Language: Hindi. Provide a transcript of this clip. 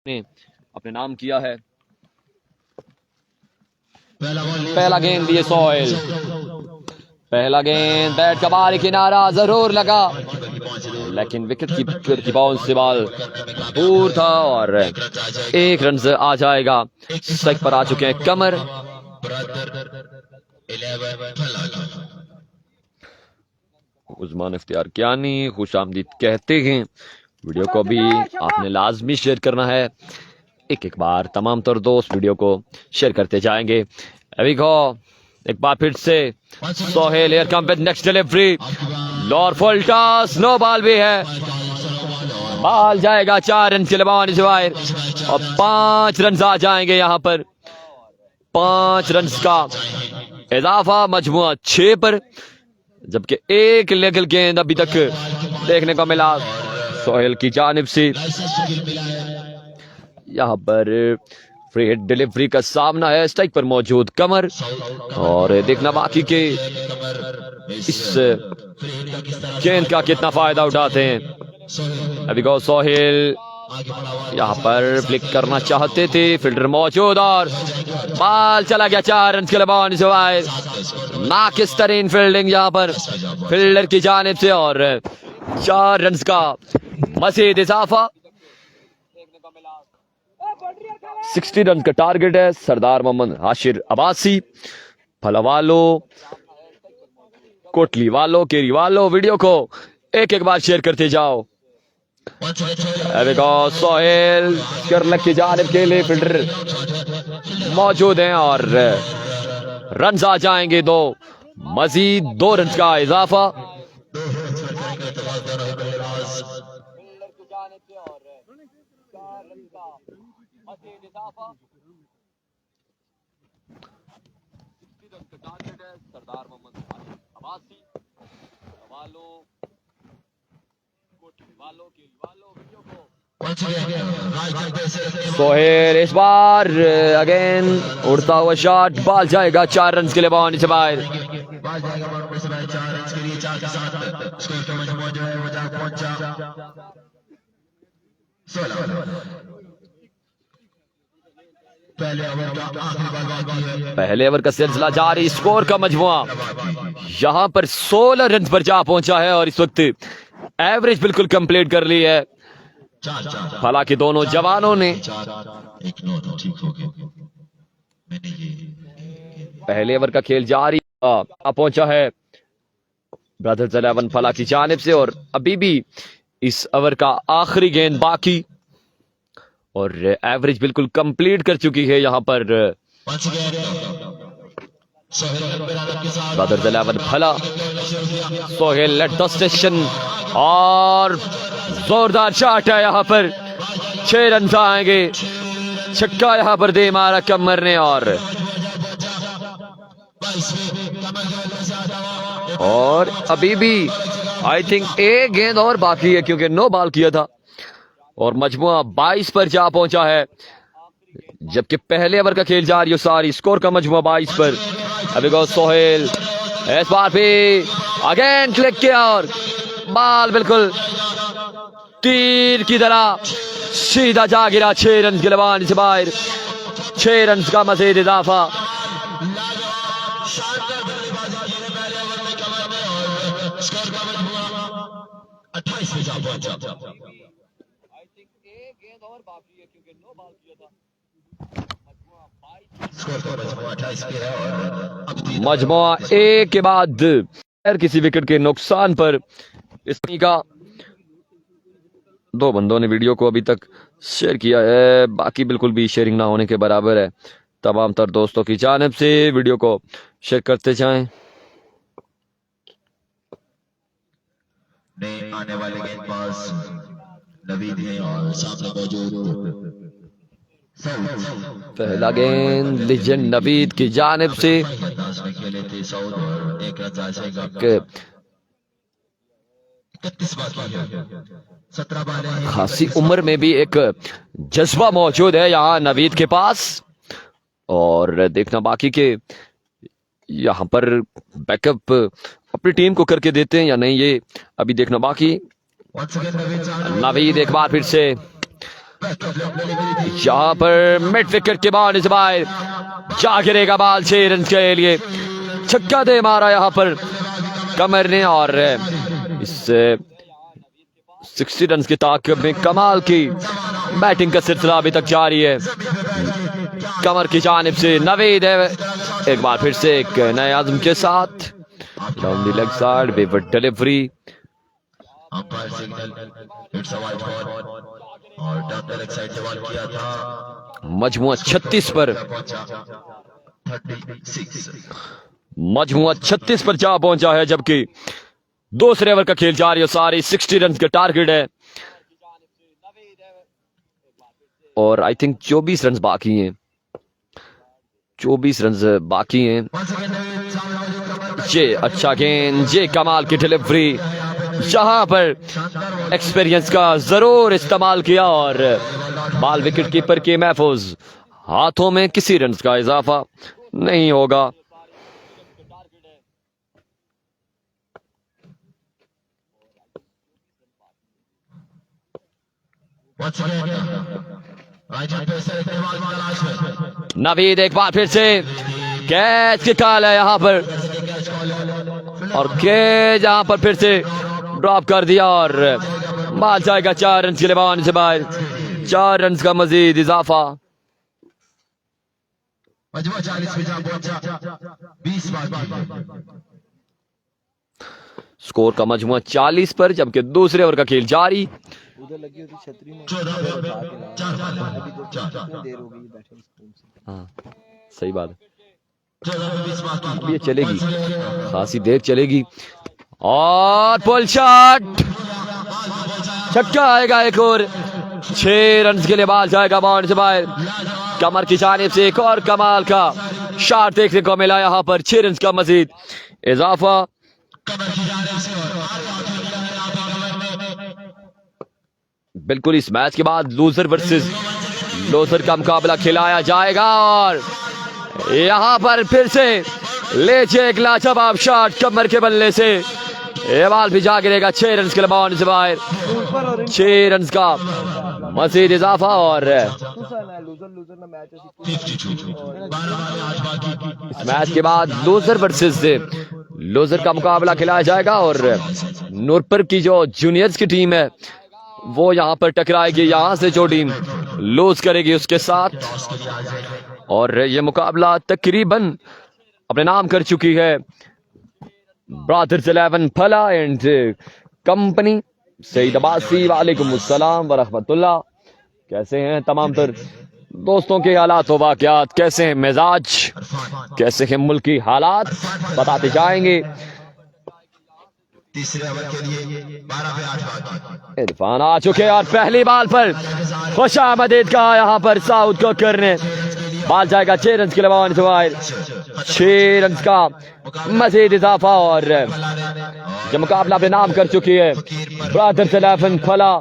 ने अपने नाम किया है। पहला गेंद दिए सोहेल, पहला गेंद बैट का बाहरी किनारा जरूर लगा, लेकिन विकेट कीपर की बाउंस से बॉल दूर था और एक रन से आ जाएगा। स्ट्राइक पर आ चुके हैं कमर। उस्मान इफ्तियार कियानी खुश आमदीद कहते हैं। वीडियो को भी आपने लाजमी शेयर करना है। एक एक बार तमाम तर दोस्त वीडियो को शेयर करते जाएंगे। अभी को एक बार फिर से Sohail air come with next delivery, low full toss, no ball भी है, बॉल जाएगा 4 रन के लिए बाहर और 5 रन आ जाएंगे। यहां पर 5 रन का इजाफा मजमुआ 6 पर, जबकि एक लेगल गेंद अभी तक देखने को मिला सोहेल की जानिब से। यहां पर फ्री हिट डिलीवरी का सामना है, स्ट्राइक पर मौजूद कमर और देखना बाकी के इस गेंद का कितना फायदा उठाते हैं। अभी गो सोहेल यहां पर फ्लिक करना चाहते थे, फील्डर मौजूद और बॉल चला गया 4 रन के लिए बाउंड्री से बाहर। नाकिस तरीन फील्डिंग यहां पर फील्डर की जानिब से और 4 रन का मजीद इजाफा। 60 रन का टारगेट है। सरदार मोहम्मद हाशिर अब्बासी, फलावालो, कोटली वालों, केरी वालों, वीडियो को एक एक बार शेयर करते जाओ। सोहेल करलक की जानिब के लिए फील्डर मौजूद हैं और रन आ जाएंगे 2, मजीद 2 रन का इजाफा। सरदार मोहम्मद अब्बासी, सोहेल इस बार अगेन उड़ता हुआ शॉट, बॉल जाएगा 4 रन के लिए बाउंड्री से बाहर। पहले ओवर का सिलसिला जारी, स्कोर का मजमुआ यहां पर 16 रन पर जा पहुंचा है और इस वक्त एवरेज बिल्कुल कंप्लीट कर ली है। हालांकि दोनों जवानों ने पहले ओवर का खेल जारी पहुंचा है ब्रदर्स 11 फला की जानिब से और अभी भी इस ओवर का आखिरी गेंद बाकी और एवरेज बिल्कुल कंप्लीट कर चुकी है। यहां पर ब्रदर्स 11 फला, सोहेल लेट द स्टेशन और जोरदार शॉट है। यहां पर 6 रन आएंगे। छक्का यहां पर दे मारा कमर ने और अभी भी आई थिंक एक गेंद और बाकी है क्योंकि नो बॉल किया था और मजमुआ 22 पर जा पहुंचा है, जबकि पहले ओवर का खेल जारी सारी स्कोर का मजमुआ 22 पर। अभी गो सोहेल इस बार भी अगेन क्लिक किया और बॉल बिल्कुल तीर की तरह सीधा जा गिरा 6 रन के लिए से बाहर। 6 रन का मजीद इजाफा। मजमुआ एक के बाद किसी विकेट के नुकसान पर इसनी का 2 बंदों ने वीडियो को अभी तक शेयर किया है, बाकी बिल्कुल भी शेयरिंग ना होने के बराबर है। तमाम तर दोस्तों की जानिब से वीडियो को शेयर करते जाएं। आने वाले गेंदबाज नवीद हैं और सामने मौजूद पहला गेंद लीजेंड नवीद की जानिब से। खासी उम्र में भी एक जज्बा मौजूद है यहाँ नवीद के पास और देखना बाकी के यहाँ पर बैकअप अपनी टीम को करके देते हैं या नहीं, ये अभी देखना बाकी। नवीद एक बार फिर से यहाँ पर मिड विकेट के बॉल से बाहर जा गिरेगा बॉल 6 रन के लिए। छक्का दे मारा यहाँ पर कमर ने और इस 60 रन की ताकत में कमाल की बैटिंग का सिलसिला अभी तक जारी है। कमर की जानिब से नवीद है एक बार फिर से एक नए आज़म के साथ डाउन द लेग साइड बेवट delivery. Umpire signal it's a wide ball और डाउन द लेग साइड से बॉल किया था। मजमुआ 36 पर 36 मजमुआ 36 पर जा पहुंचा है, जबकि दूसरे ओवर का खेल जारी है। सारी 60 रन का टारगेट है और आई थिंक 24 रन बाकी हैं। 24 रन बाकी हैं। ये अच्छा गेंद, ये कमाल की डिलीवरी, यहाँ पर एक्सपीरियंस का जरूर इस्तेमाल किया और बॉल विकेट कीपर के महफूज हाथों में किसी रन का इजाफा नहीं होगा। नवीद एक बार फिर से कैच की कॉल है यहाँ पर और कैच यहाँ पर फिर से ड्रॉप कर दिया और बॉल जाएगा 4 रन के लिए बावन से बाहर। 4 रन का मजीद इजाफा। स्कोर का मजमुआ 40 पर, जबकि दूसरे ओवर का खेल जारी। उधर लगी होती छतरी में अभी तो देर हो गई बैठे से। हाँ सही बात है, अब ये चलेगी खासी देर चलेगी और पुल शॉट, छक्का आएगा एक और। 6 रन के लिए बॉल जाएगा बाउंड से बाहर। कमर की जानिब से एक और कमाल का शॉट देखने को मिला यहाँ पर। 6 रन का मजीद इजाफा। बिल्कुल इस मैच के बाद लूजर वर्सेस लूजर का मुकाबला खिलाया जाएगा और यहाँ पर फिर से लेचे एक लाजवाब शॉट कमर के बल्ले से। ये बॉल भी जा गिरेगा 6 रन के लिए बाउंड से बाहर। 6 रन का मजीद इजाफा और इस मैच के बाद लूजर वर्सेस लूजर का मुकाबला खिलाया जाएगा और नूरपुर की जो जूनियर्स की टीम है वो यहाँ पर टकराएगी यहाँ से जो टीम लूज करेगी उसके साथ। और ये मुकाबला तकरीबन अपने नाम कर चुकी है ब्रदर्स 11 फला एंड कंपनी। सईद अब्बासी वालेकुम अस्सलाम व रहमतुल्लाह। कैसे हैं तमाम तर दोस्तों के हालात व वाक़यात, कैसे हैं मिजाज, कैसे हैं मुल्की हालात, बताते जाएंगे। तीसरे ओवर के लिए 12 पे 8 बाकी। इरफान आ चुके और पहली बॉल पर खुशामदीद का यहाँ पर साउथ को करने बॉल जाएगा 6 रन के लिए बावन से बाहर। 6 रन का मजीद इजाफा और जब मुकाबला अपने नाम कर चुकी है ब्रदर्स 11 फला